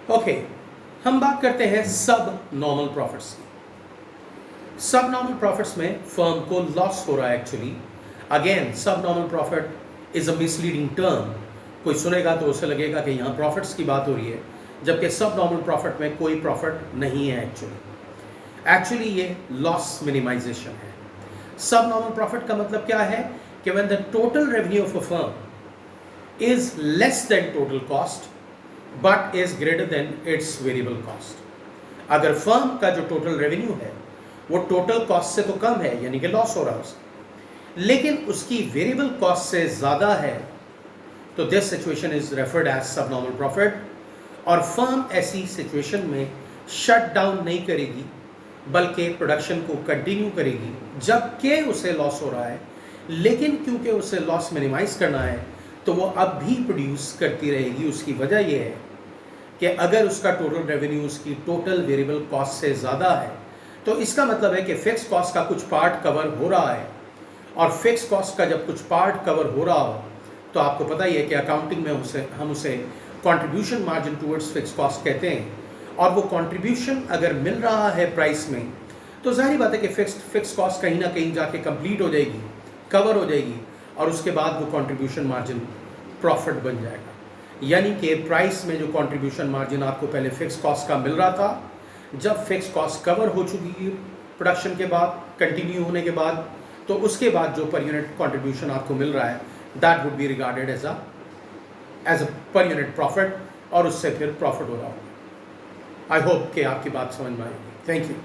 Okay, हम बात करते हैं सब नॉर्मल प्रॉफिट्स की। सब नॉर्मल प्रॉफिट्स में फर्म को लॉस हो रहा है एक्चुअली। अगेन, सब normal profit is a misleading term. कोई सुनेगा तो उसे लगेगा कि यहाँ प्रॉफिट्स की बात हो रही है, जबकि सब नॉर्मल प्रॉफिट में कोई प्रॉफिट नहीं है एक्चुअली ये लॉस मिनिमाइजेशन है। सब नॉर्मल प्रॉफिट का मतलब क्या है कि when the total revenue of a firm is less than total cost but is greater than it's variable cost. अगर फर्म का जो टोटल रेवेन्यू है वो टोटल कॉस्ट से तो कम है, यानी कि लॉस हो रहा है उसे, लेकिन उसकी वेरिएबल कॉस्ट से ज़्यादा है, तो this situation is referred as sub normal profit. और फर्म ऐसी सिचुएशन में शट डाउन नहीं करेगी, बल्कि प्रोडक्शन को कंटिन्यू करेगी जबकि उसे लॉस हो रहा है, लेकिन क्योंकि उसे लॉस मिनिमाइज करना है तो वो अब भी प्रोड्यूस करती रहेगी। उसकी वजह यह है कि अगर उसका टोटल रेवेन्यू उसकी टोटल वेरिएबल कॉस्ट से ज़्यादा है तो इसका मतलब है कि फिक्स कॉस्ट का कुछ पार्ट कवर हो रहा है, और फिक्स कॉस्ट का जब कुछ पार्ट कवर हो रहा हो तो आपको पता ही है कि अकाउंटिंग में हम उसे contribution margin towards fix cost कहते हैं। और वो कंट्रीब्यूशन अगर मिल रहा है प्राइस में तो जाहिर बात है कि फिक्स कॉस्ट कहीं ना कहीं जाके कंप्लीट हो जाएगी, कवर हो जाएगी, और उसके बाद वो कंट्रीब्यूशन मार्जिन प्रॉफिट बन जाएगा। यानी कि प्राइस में जो कंट्रीब्यूशन मार्जिन आपको पहले फिक्स कॉस्ट का मिल रहा था, जब फिक्स कॉस्ट कवर हो चुकी है प्रोडक्शन के बाद, कंटिन्यू होने के बाद, तो उसके बाद जो पर यूनिट कंट्रीब्यूशन आपको मिल रहा है that would be regarded as a per unit profit, और उससे फिर प्रॉफिट हो रहा होगा। आई होप कि आपकी बात समझ में आएगी। Thank you.